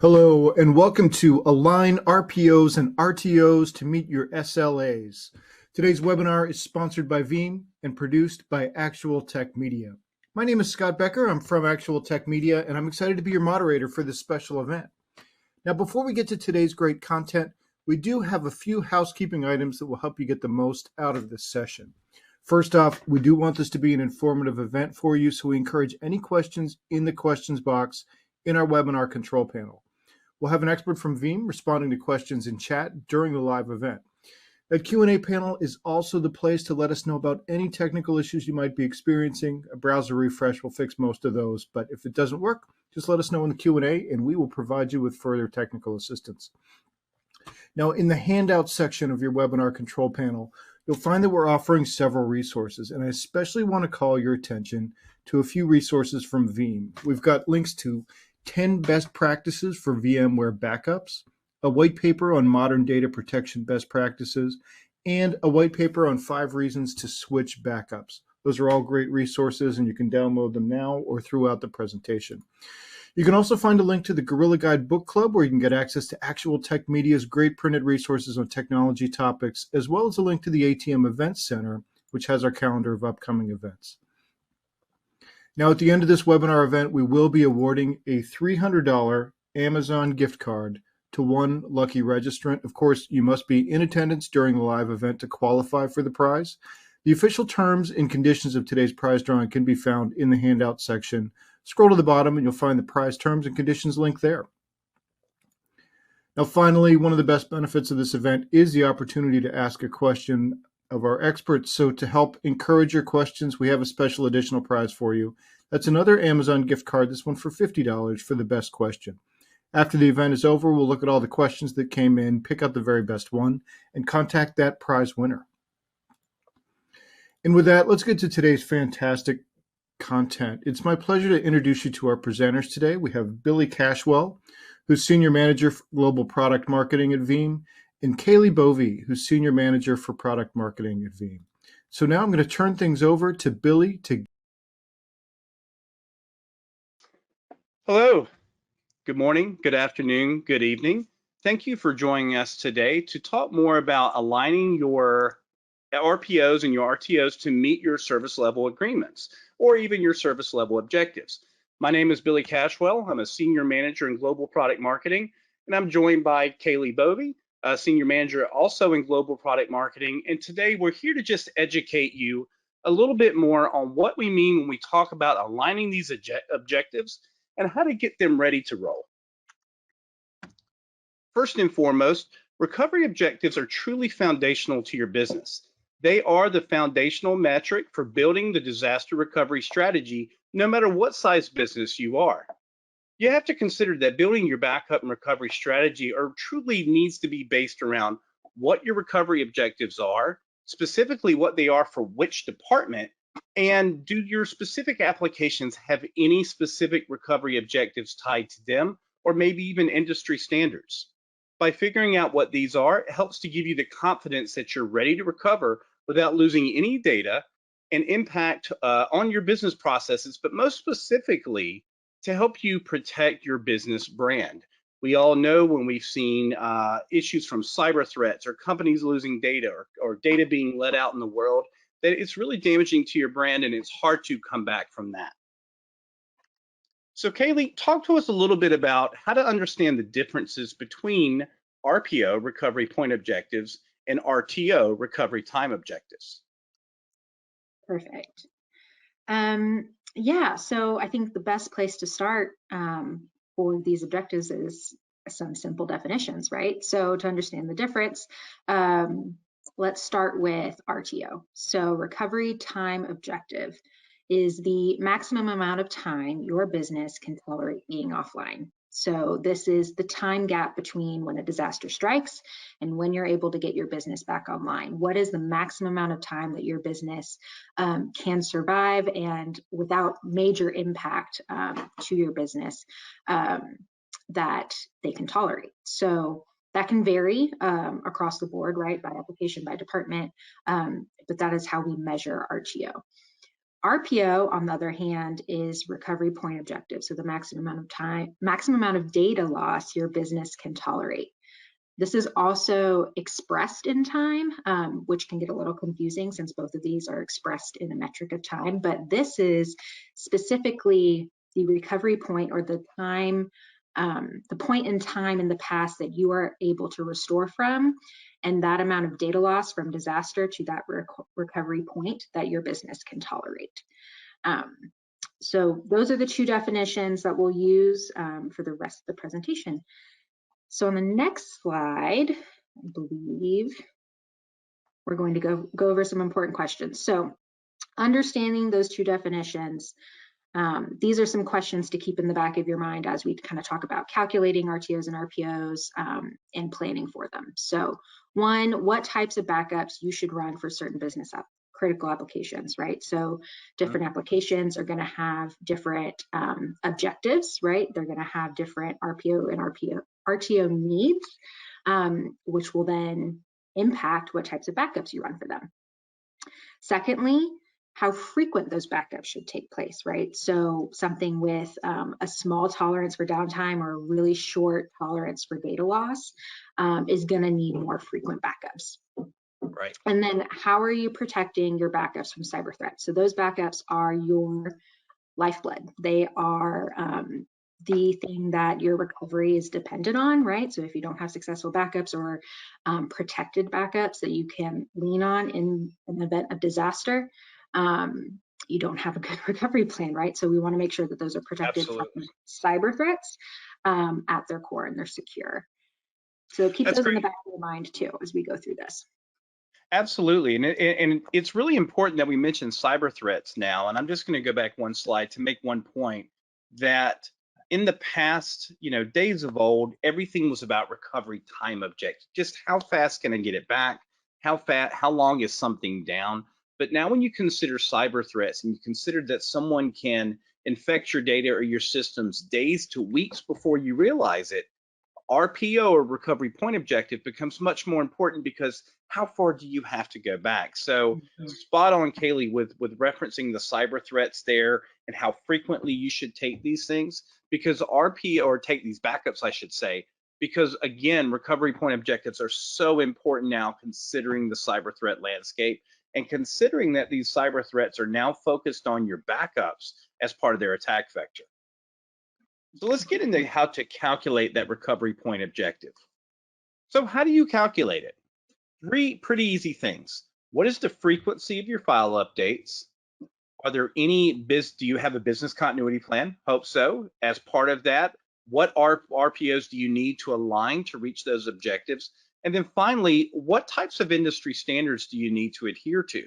Hello, and welcome to Align RPOs and RTOs to meet your SLAs. Today's webinar is sponsored by Veeam and produced by Actual Tech Media. My name is Scott Becker. I'm from Actual Tech Media, and I'm excited to be your moderator for this special event. Now, before we get to today's great content, we do have a few housekeeping items that will help you get the most out of this session. First off, we do want this to be an informative event for you, so we encourage any questions in the questions box in our webinar control panel. We'll have an expert from Veeam responding to questions in chat during the live event. That Q&A panel is also the place to let us know about any technical issues you might be experiencing. A browser refresh will fix most of those, but if it doesn't work, just let us know in the Q&A and we will provide you with further technical assistance. Now, in the handout section of your webinar control panel, you'll find that we're offering several resources, and I especially want to call your attention to a few resources from Veeam. We've got links to 10 best practices for VMware backups, a white paper on modern data protection best practices, and a white paper on 5 reasons to switch backups. Those are all great resources, and you can download them now or throughout the presentation. You can also find a link to the Gorilla Guide Book Club, where you can get access to Actual Tech Media's great printed resources on technology topics, as well as a link to the ATM Events Center, which has our calendar of upcoming events. Now, at the end of this webinar event, we will be awarding a $300 Amazon gift card to one lucky registrant. Of course, you must be in attendance during the live event to qualify for the prize. The official terms and conditions of today's prize drawing can be found in the handout section. Scroll to the bottom and you'll find the prize terms and conditions link there. Now, finally, one of the best benefits of this event is the opportunity to ask a question of our experts. So to help encourage your questions, we have a special additional prize for you. That's another Amazon gift card, this one for $50 for the best question. After the event is over, we'll look at all the questions that came in, pick out the very best one, and contact that prize winner. And with that, let's get to today's fantastic content. It's my pleasure to introduce you to our presenters today. We have Billy Cashwell, who's Senior Manager for Global Product Marketing at Veeam, and Kaylee Bovey, who's Senior Manager for Product Marketing at Veeam. So now I'm going to turn things over to Billy to... Hello, good morning, good afternoon, good evening. Thank you for joining us today to talk more about aligning your RPOs and your RTOs to meet your service level agreements or even your service level objectives. My name is Billy Cashwell. I'm a Senior Manager in Global Product Marketing, and I'm joined by Kaylee Bovey, Senior Manager also in Global Product Marketing. And today we're here to just educate you a little bit more on what we mean when we talk about aligning these objectives and how to get them ready to roll. First and foremost, recovery objectives are truly foundational to your business. They are the foundational metric for building the disaster recovery strategy, no matter what size business you are. You have to consider that building your backup and recovery strategy truly needs to be based around what your recovery objectives are, specifically what they are for which department, and do your specific applications have any specific recovery objectives tied to them, or maybe even industry standards. By figuring out what these are, it helps to give you the confidence that you're ready to recover without losing any data and impact on your business processes, but most specifically, to help you protect your business brand. We all know when we've seen issues from cyber threats or companies losing data or data being let out in the world, that it's really damaging to your brand and it's hard to come back from that. So Kaylee, talk to us a little bit about how to understand the differences between RPO, recovery point objectives, and RTO, recovery time objectives. Perfect. Yeah, so I think the best place to start for these objectives is some simple definitions, right? So to understand the difference, let's start with RTO. So recovery time objective is the maximum amount of time your business can tolerate being offline. So this is the time gap between when a disaster strikes and when you're able to get your business back online. What is the maximum amount of time that your business can survive and without major impact to your business that they can tolerate? So that can vary across the board, right, by application, by department, but that is how we measure RTO. RPO, on the other hand, is recovery point objective. So the maximum amount of data loss your business can tolerate. This is also expressed in time, which can get a little confusing since both of these are expressed in a metric of time, but this is specifically the recovery point, or the time, the point in time in the past that you are able to restore from, and that amount of data loss from disaster to that recovery point that your business can tolerate. So those are the two definitions that we'll use for the rest of the presentation. So on the next slide, I believe we're going to go over some important questions. So understanding those two definitions, these are some questions to keep in the back of your mind as we kind of talk about calculating RTOs and RPOs and planning for them. So one, what types of backups you should run for certain business critical applications, right? So different applications are going to have different objectives, right? They're going to have different RPO and RTO needs, which will then impact what types of backups you run for them. Secondly, how frequent those backups should take place, right? So something with a small tolerance for downtime or a really short tolerance for data loss is going to need more frequent backups. Right. And then how are you protecting your backups from cyber threats? So those backups are your lifeblood. They are the thing that your recovery is dependent on, right? So if you don't have successful backups or protected backups that you can lean on in an event of disaster, you don't have a good recovery plan, right? So we want to make sure that those are protected from cyber threats at their core and they're secure. So keep those in the back of your mind too as we go through this. Absolutely, and it's really important that we mention cyber threats now. And I'm just going to go back one slide to make one point that in the past, days of old, everything was about recovery time objectives. Just how fast can I get it back? How long is something down? But now when you consider cyber threats and you consider that someone can infect your data or your systems days to weeks before you realize it, RPO, or recovery point objective, becomes much more important, because how far do you have to go back? So spot on, Kaylee, with referencing the cyber threats there and how frequently you should take these things, because RPO, or take these backups, I should say, because again, recovery point objectives are so important now, considering the cyber threat landscape and considering that these cyber threats are now focused on your backups as part of their attack vector. So let's get into how to calculate that recovery point objective. So how do you calculate it? Three pretty easy things. What is the frequency of your file updates? Are there any do you have a business continuity plan? Hope so. As part of that, what RPOs do you need to align to reach those objectives? And then finally, what types of industry standards do you need to adhere to?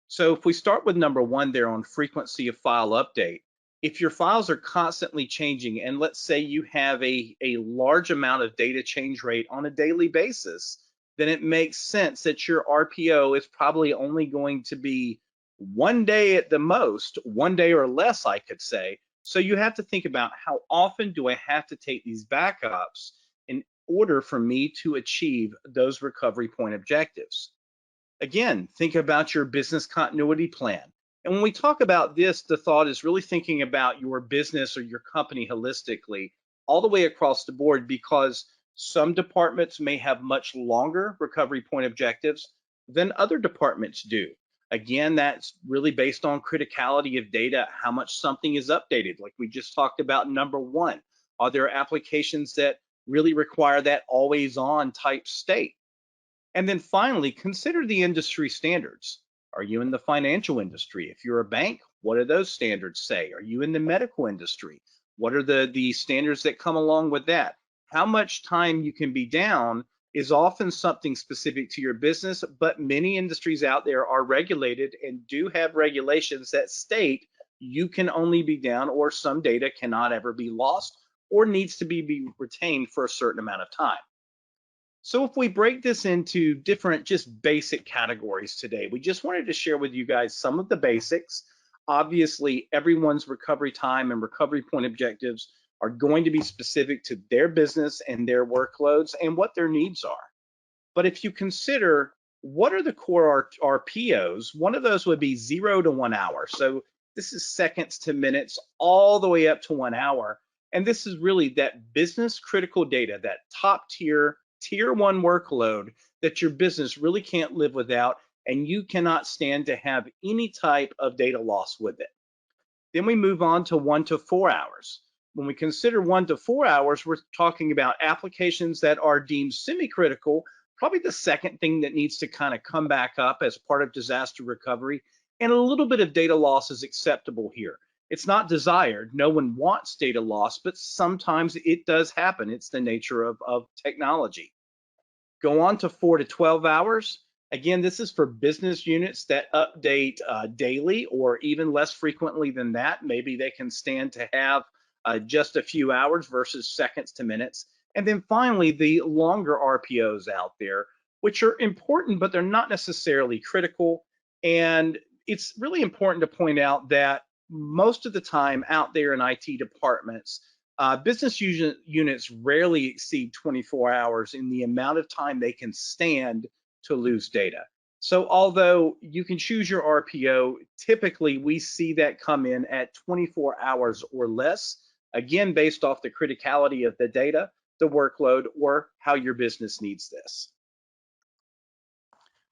So if we start with number one there on frequency of file update, if your files are constantly changing, and let's say you have a large amount of data change rate on a daily basis, then it makes sense that your RPO is probably only going to be 1 day at the most, 1 day or less, I could say. So you have to think about, how often do I have to take these backups in order for me to achieve those recovery point objectives? Again, think about your business continuity plan. And when we talk about this, the thought is really thinking about your business or your company holistically, all the way across the board, because some departments may have much longer recovery point objectives than other departments do. Again, that's really based on criticality of data, how much something is updated. Like we just talked about number one, are there applications that really require that always on type state? And then finally, consider the industry standards. Are you in the financial industry? If you're a bank, what do those standards say? Are you in the medical industry? What are the standards that come along with that? How much time you can be down is often something specific to your business, but many industries out there are regulated and do have regulations that state you can only be down, or some data cannot ever be lost or needs to be retained for a certain amount of time. So if we break this into different, just basic categories today, we just wanted to share with you guys some of the basics. Obviously, everyone's recovery time and recovery point objectives are going to be specific to their business and their workloads and what their needs are. But if you consider What are the core RPOs? One of those would be 0 to 1 hour. So this is seconds to minutes, all the way up to 1 hour. And this is really that business critical data, that top tier, tier 1 workload that your business really can't live without, and you cannot stand to have any type of data loss with it. Then we move on to 1 to 4 hours. When we consider 1 to 4 hours, we're talking about applications that are deemed semi-critical, probably the second thing that needs to kind of come back up as part of disaster recovery, and a little bit of data loss is acceptable here. It's not desired. No one wants data loss, but sometimes it does happen. It's the nature of technology. Go on to 4 to 12 hours. Again, this is for business units that update daily or even less frequently than that. Maybe they can stand to have just a few hours versus seconds to minutes. And then finally, the longer RPOs out there, which are important, but they're not necessarily critical. And it's really important to point out that most of the time out there in IT departments, business units rarely exceed 24 hours in the amount of time they can stand to lose data. So although you can choose your RPO, typically we see that come in at 24 hours or less, again, based off the criticality of the data, the workload, or how your business needs this.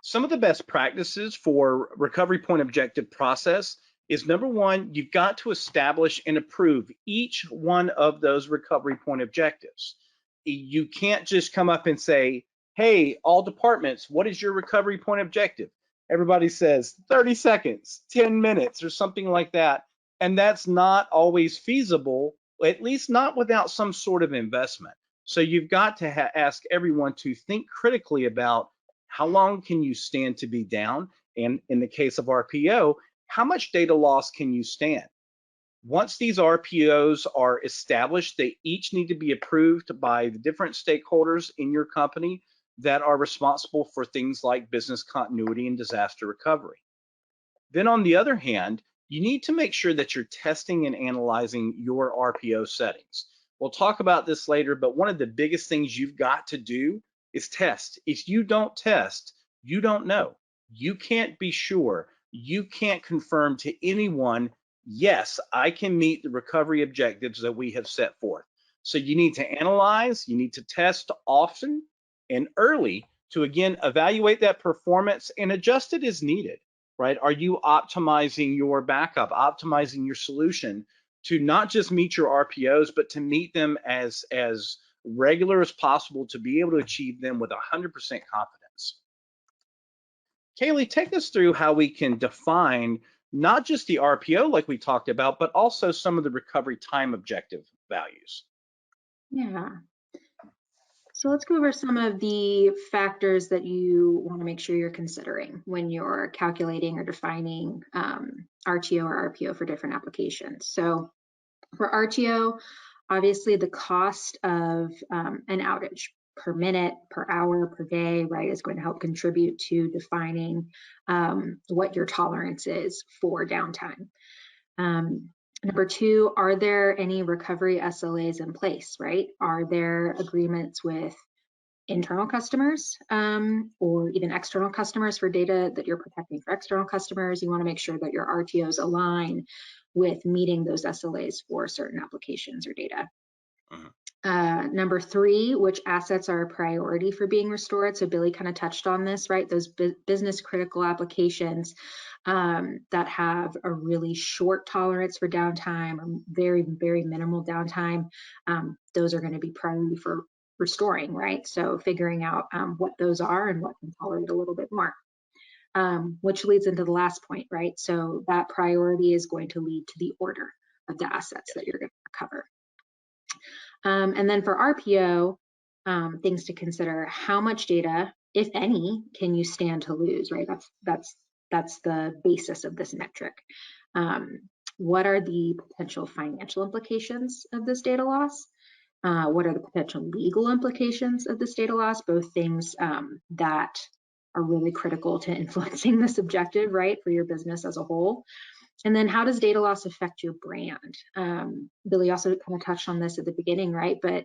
Some of the best practices for recovery point objective process is number one, you've got to establish and approve each one of those recovery point objectives. You can't just come up and say, hey, all departments, what is your recovery point objective? Everybody says 30 seconds, 10 minutes, or something like that. And that's not always feasible, at least not without some sort of investment. So you've got to ask everyone to think critically about how long can you stand to be down? And in the case of RPO, how much data loss can you stand? Once these RPOs are established, they each need to be approved by the different stakeholders in your company that are responsible for things like business continuity and disaster recovery. Then on the other hand, you need to make sure that you're testing and analyzing your RPO settings. We'll talk about this later, but one of the biggest things you've got to do is test. If you don't test, you don't know. You can't be sure. You can't confirm to anyone, yes, I can meet the recovery objectives that we have set forth. So you need to analyze, you need to test often and early to, again, evaluate that performance and adjust it as needed, right? Are you optimizing your backup, optimizing your solution to not just meet your RPOs, but to meet them as regular as possible to be able to achieve them with 100% confidence? Kaylee, take us through how we can define not just the RPO like we talked about, but also some of the recovery time objective values. Yeah. So let's go over some of the factors that you want to make sure you're considering when you're calculating or defining RTO or RPO for different applications. So for RTO, obviously the cost of an outage per minute, per hour, per day, right, is going to help contribute to defining what your tolerance is for downtime. Number two, are there any recovery SLAs in place, right? Are there agreements with internal customers or even external customers for data that you're protecting for external customers? You want to make sure that your RTOs align with meeting those SLAs for certain applications or data. Number three, which assets are a priority for being restored? So Billy kind of touched on this, right? Those business critical applications that have a really short tolerance for downtime or very, very minimal downtime, those are going to be priority for restoring, right? So figuring out what those are and what can tolerate a little bit more, which leads into the last point, right? So that priority is going to lead to the order of the assets that you're going to recover. And then for RPO, things to consider: how much data, if any, can you stand to lose, right? That's the basis of this metric. What are the potential financial implications of this data loss? What are the potential legal implications of this data loss? Both things that are really critical to influencing this objective, right, for your business as a whole. And then how does data loss affect your brand? Billy also kind of touched on this at the beginning, right? But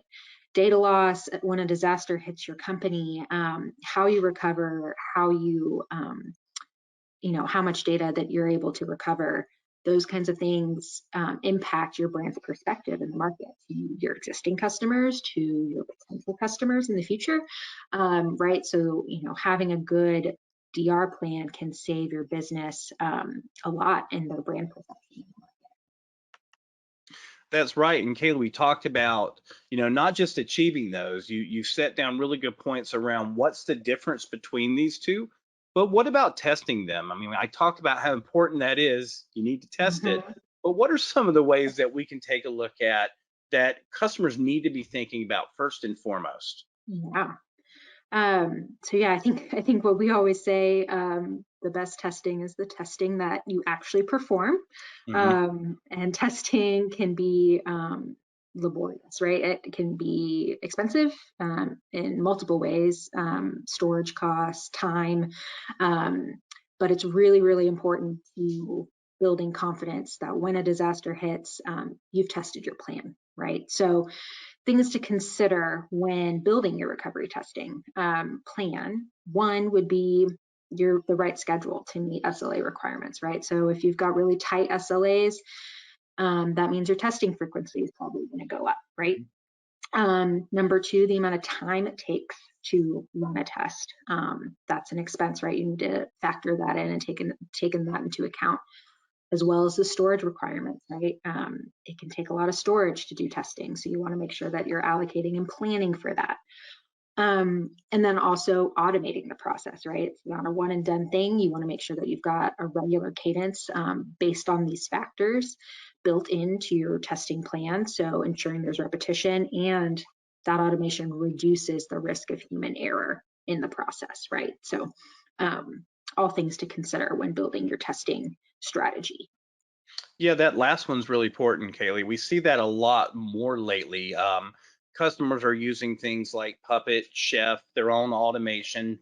data loss, when a disaster hits your company, how you recover, how you, how much data that you're able to recover. Those kinds of things impact your brand's perspective in the market to your existing customers, to your potential customers in the future, right? So, having a good DR plan can save your business a lot in their brand perception. That's right. And Kayla, we talked about, not just achieving those. You set down really good points around what's the difference between these two. But what about testing them? I mean, I talked about how important that is. You need to test it. But what are some of the ways that we can take a look at that customers need to be thinking about first and foremost? Yeah. So yeah, I think what we always say, the best testing is the testing that you actually perform. And testing can be laborious, right? It can be expensive in multiple ways, storage costs, time, but it's really, really important to building confidence that when a disaster hits, you've tested your plan, right? So things to consider when building your recovery testing plan. One would be the right schedule to meet SLA requirements, right? So if you've got really tight SLAs, that means your testing frequency is probably going to go up, right? Number two, the amount of time it takes to run a test. That's an expense, right? You need to factor that in and taken that into account, as well as the storage requirements, right? It can take a lot of storage to do testing, so you want to make sure that you're allocating and planning for that. And then also automating the process, right? It's not a one and done thing. You want to make sure that you've got a regular cadence based on these factors built into your testing plan. So ensuring there's repetition, and that automation reduces the risk of human error in the process, right? So all things to consider when building your testing strategy. Yeah, that last one's really important, Kaylee. We see that a lot more lately. Customers are using things like Puppet, Chef, their own automation,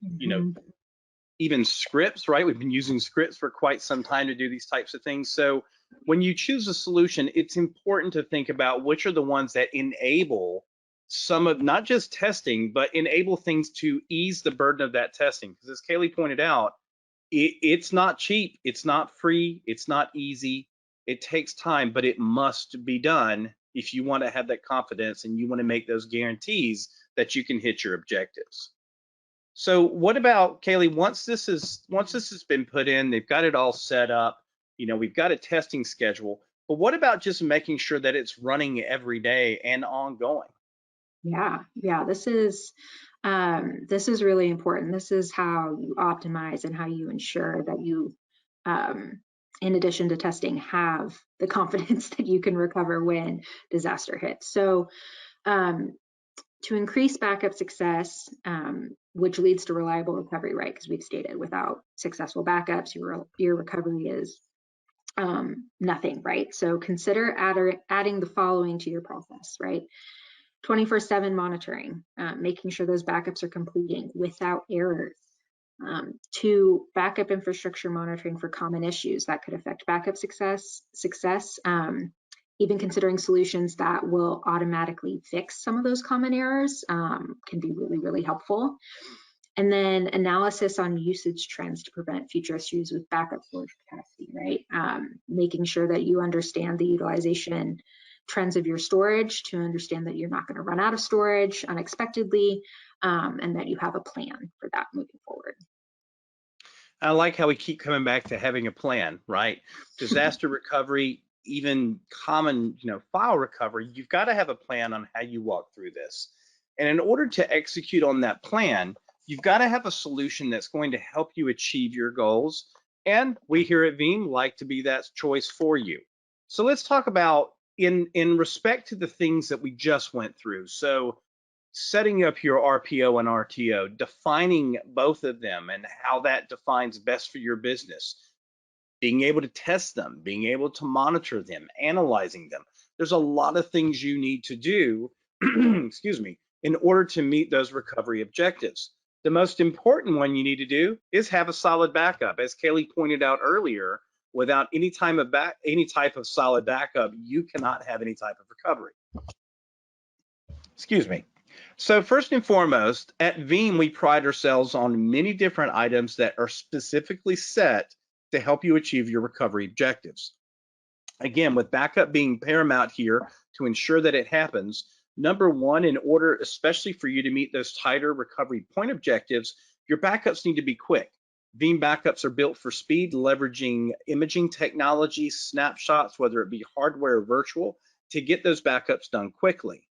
even scripts, right? We've been using scripts for quite some time to do these types of things. So when you choose a solution, it's important to think about which are the ones that enable some of, not just testing, but enable things to ease the burden of that testing. Because as Kaylee pointed out, it's not cheap, it's not free, it's not easy. It takes time, but it must be done if you want to have that confidence and you want to make those guarantees that you can hit your objectives. So what about, Kaylee, once this has been put in, they've got it all set up, we've got a testing schedule, but what about just making sure that it's running every day and ongoing? Yeah, this is really important. This is how you optimize and how you ensure that you, in addition to testing, have the confidence that you can recover when disaster hits. So to increase backup success, which leads to reliable recovery, right? Because we've stated without successful backups, your recovery is nothing, right? So consider adding the following to your process, right? 24/7 monitoring, making sure those backups are completing without errors. 2, backup infrastructure monitoring for common issues that could affect backup success. Even considering solutions that will automatically fix some of those common errors can be really, really helpful. And then analysis on usage trends to prevent future issues with backup storage capacity, right? Making sure that you understand the utilization trends of your storage to understand that you're not going to run out of storage unexpectedly, and that you have a plan for that moving forward. I like how we keep coming back to having a plan, right? Disaster recovery, even common, file recovery, you've got to have a plan on how you walk through this. And in order to execute on that plan, you've got to have a solution that's going to help you achieve your goals. And we here at Veeam like to be that choice for you. So let's talk about in respect to the things that we just went through. So setting up your RPO and RTO, defining both of them and how that defines best for your business, being able to test them, being able to monitor them, analyzing them. There's a lot of things you need to do, excuse me, in order to meet those recovery objectives. The most important one you need to do is have a solid backup. As Kaylee pointed out earlier, without any type of solid backup, you cannot have any type of recovery. Excuse me. So first and foremost, at Veeam, we pride ourselves on many different items that are specifically set to help you achieve your recovery objectives. Again, with backup being paramount here to ensure that it happens, number one, in order, especially for you to meet those tighter recovery point objectives, your backups need to be quick. Veeam backups are built for speed, leveraging imaging technology, snapshots, whether it be hardware or virtual, to get those backups done quickly.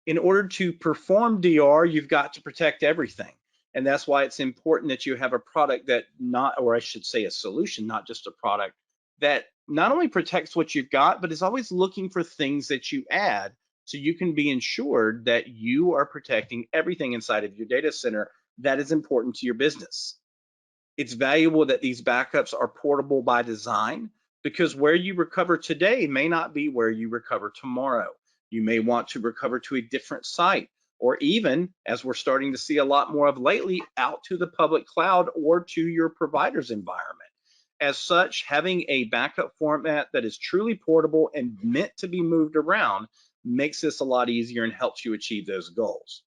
In order to perform DR, you've got to protect everything. And that's why it's important that you have a product that not, or I should say a solution, not just a product, that not only protects what you've got, but is always looking for things that you add so you can be ensured that you are protecting everything inside of your data center that is important to your business. It's valuable that these backups are portable by design, because where you recover today may not be where you recover tomorrow. You may want to recover to a different site, or even, as we're starting to see a lot more of lately, out to the public cloud or to your provider's environment. As such, having a backup format that is truly portable and meant to be moved around makes this a lot easier and helps you achieve those goals.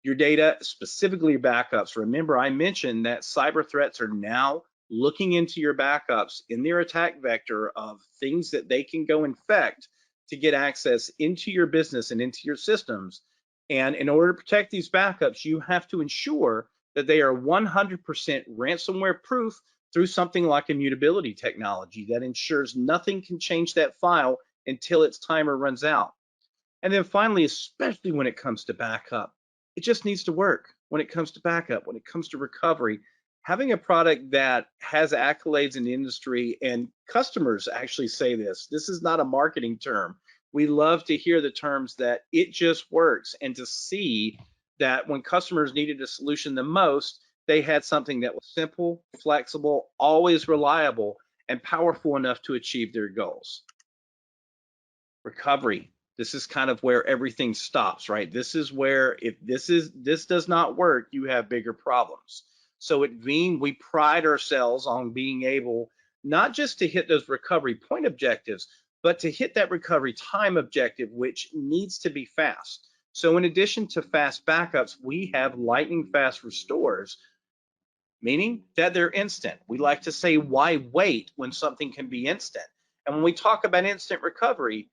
Your data, specifically backups. Remember, I mentioned that cyber threats are now looking into your backups in their attack vector of things that they can go infect to get access into your business and into your systems. And in order to protect these backups, you have to ensure that they are 100% ransomware proof through something like immutability technology that ensures nothing can change that file until its timer runs out. And then finally, especially when it comes to backup, it just needs to work. When it comes to backup, when it comes to recovery, having a product that has accolades in the industry, and customers actually say this is not a marketing term. We love to hear the terms that it just works, and to see that when customers needed a solution the most, they had something that was simple, flexible, always reliable, and powerful enough to achieve their goals. Recovery. This is kind of where everything stops, right? This is where, if this does not work, you have bigger problems. So at Veeam, we pride ourselves on being able not just to hit those recovery point objectives, but to hit that recovery time objective, which needs to be fast. So in addition to fast backups, we have lightning fast restores, meaning that they're instant. We like to say, why wait when something can be instant? And when we talk about instant recovery,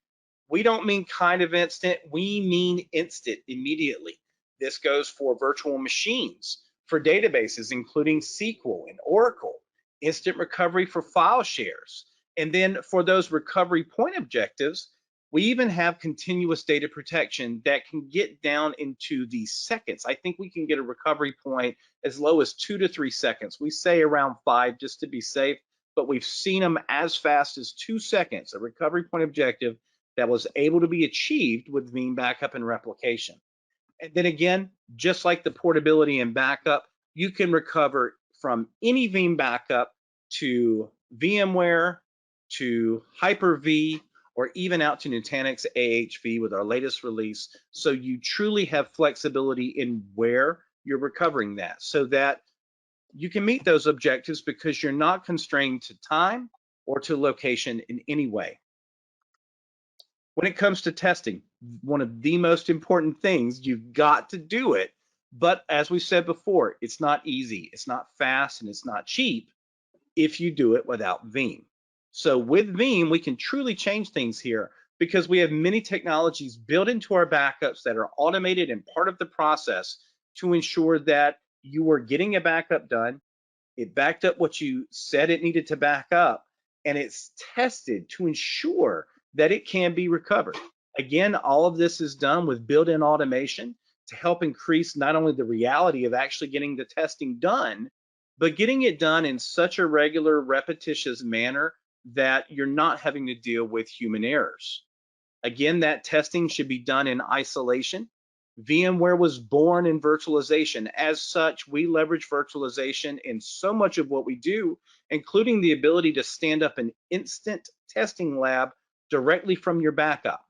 we don't mean kind of instant, we mean instant, immediately. This goes for virtual machines, for databases, including SQL and Oracle, instant recovery for file shares. And then for those recovery point objectives, we even have continuous data protection that can get down into the seconds. I think we can get a recovery point as low as 2 to 3 seconds. We say around 5 just to be safe, but we've seen them as fast as 2 seconds, a recovery point objective that was able to be achieved with Veeam backup and replication. And then again, just like the portability and backup, you can recover from any Veeam backup to VMware, to Hyper-V, or even out to Nutanix AHV with our latest release. So you truly have flexibility in where you're recovering that, so that you can meet those objectives because you're not constrained to time or to location in any way. When it comes to testing, one of the most important things, you've got to do it. But as we said before, it's not easy, it's not fast, and it's not cheap if you do it without Veeam. So with Veeam, we can truly change things here because we have many technologies built into our backups that are automated and part of the process to ensure that you are getting a backup done, it backed up what you said it needed to back up, and it's tested to ensure that it can be recovered. Again, all of this is done with built-in automation to help increase not only the reality of actually getting the testing done, but getting it done in such a regular, repetitious manner that you're not having to deal with human errors. Again, that testing should be done in isolation. VMware was born in virtualization. As such, we leverage virtualization in so much of what we do, including the ability to stand up an instant testing lab directly from your backup.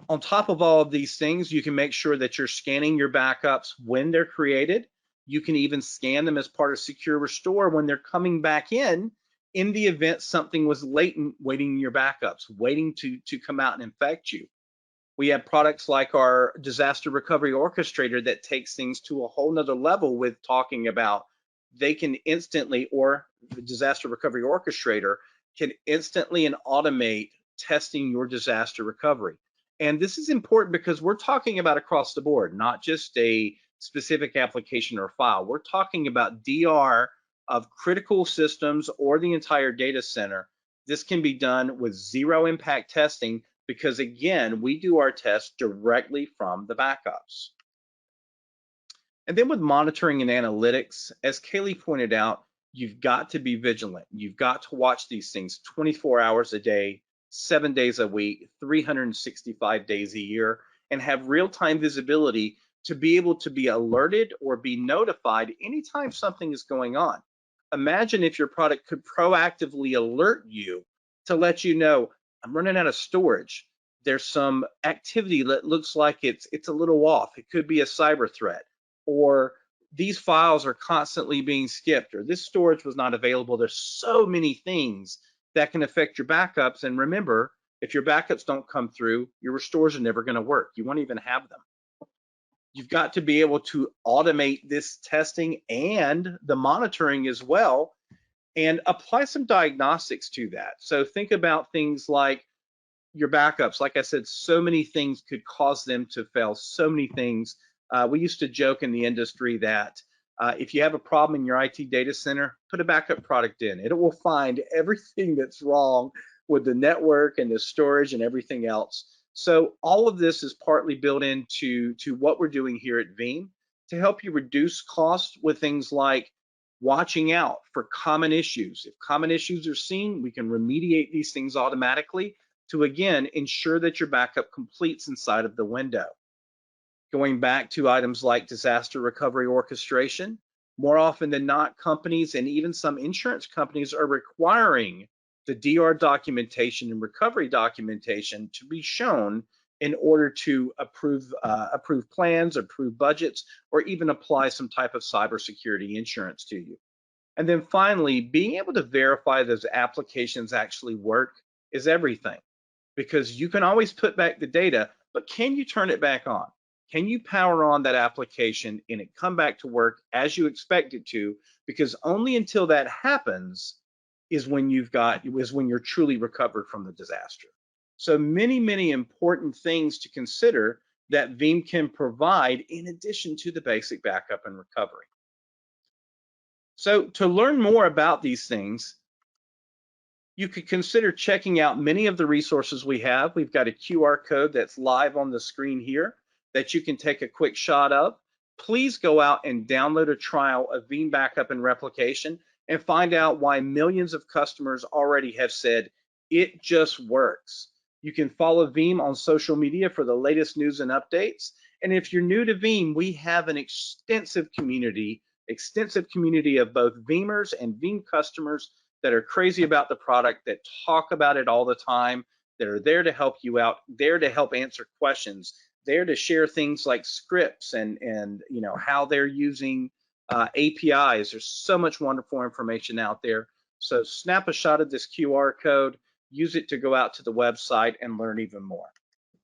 On top of all of these things, you can make sure that you're scanning your backups when they're created. You can even scan them as part of Secure Restore when they're coming back in the event something was latent waiting in your backups, waiting to come out and infect you. We have products like our disaster recovery orchestrator that takes things to a whole nother level with talking about they can instantly, or the disaster recovery orchestrator can instantly and automate testing your disaster recovery. And this is important because we're talking about across the board, not just a specific application or file. We're talking about DR of critical systems or the entire data center. This can be done with zero impact testing because, again, we do our tests directly from the backups. And then with monitoring and analytics, as Kaylee pointed out, you've got to be vigilant. You've got to watch these things 24 hours a day, 7 days a week, 365 days a year, and have real-time visibility to be able to be alerted or be notified anytime something is going on. Imagine if your product could proactively alert you to let you know, I'm running out of storage. There's some activity that looks like it's a little off. It could be a cyber threat, or these files are constantly being skipped, or this storage was not available. There's so many things that can affect your backups. And remember, if your backups don't come through, your restores are never going to work. You won't even have them. You've got to be able to automate this testing and the monitoring as well, and apply some diagnostics to that. So think about things like your backups. Like I said, so many things could cause them to fail, so many things. We used to joke in the industry that if you have a problem in your IT data center, put a backup product in. It will find everything that's wrong with the network and the storage and everything else. So all of this is partly built into what we're doing here at Veeam to help you reduce costs with things like watching out for common issues. If common issues are seen, we can remediate these things automatically to, again, ensure that your backup completes inside of the window. Going back to items like disaster recovery orchestration, more often than not, companies and even some insurance companies are requiring the DR documentation and recovery documentation to be shown in order to approve plans, approve budgets, or even apply some type of cybersecurity insurance to you. And then finally, being able to verify those applications actually work is everything, because you can always put back the data, but can you turn it back on? Can you power on that application and it come back to work as you expect it to? Because only until that happens is when you're truly recovered from the disaster. So many important things to consider that Veeam can provide in addition to the basic backup and recovery. So to learn more about these things, you could consider checking out many of the resources we have. We've got a QR code that's live on the screen here that you can take a quick shot of. Please go out and download a trial of Veeam Backup and Replication and find out why millions of customers already have said it just works. You can follow Veeam on social media for the latest news and updates. And if you're new to Veeam, we have an extensive community of both Veeamers and Veeam customers that are crazy about the product, that talk about it all the time, that are there to help you out, there to help answer questions, there to share things like scripts and how they're using APIs. There's so much wonderful information out there. So snap a shot of this QR code, use it to go out to the website and learn even more.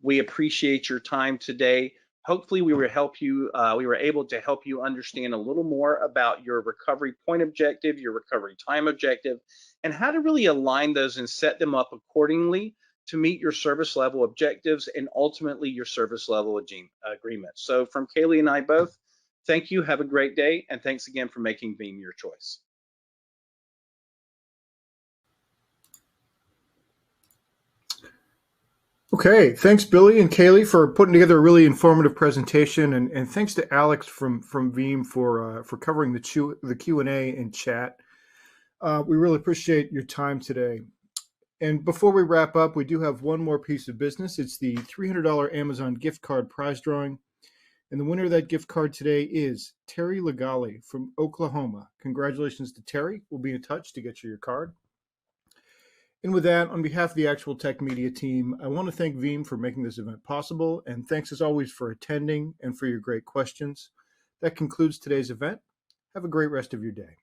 We appreciate your time today. Hopefully we were able to help you understand a little more about your recovery point objective, your recovery time objective, and how to really align those and set them up accordingly to meet your service level objectives and ultimately your service level agreements. So from Kaylee and I both, thank you, have a great day, and thanks again for making Veeam your choice. Okay, thanks Billy and Kaylee for putting together a really informative presentation, and thanks to Alex from Veeam for covering the Q&A and chat. We really appreciate your time today. And before we wrap up, we do have one more piece of business. It's the $300 Amazon gift card prize drawing. And the winner of that gift card today is Terry Legale from Oklahoma. Congratulations to Terry. We'll be in touch to get you your card. And with that, on behalf of the Actual Tech Media team, I want to thank Veeam for making this event possible. And thanks as always for attending and for your great questions. That concludes today's event. Have a great rest of your day.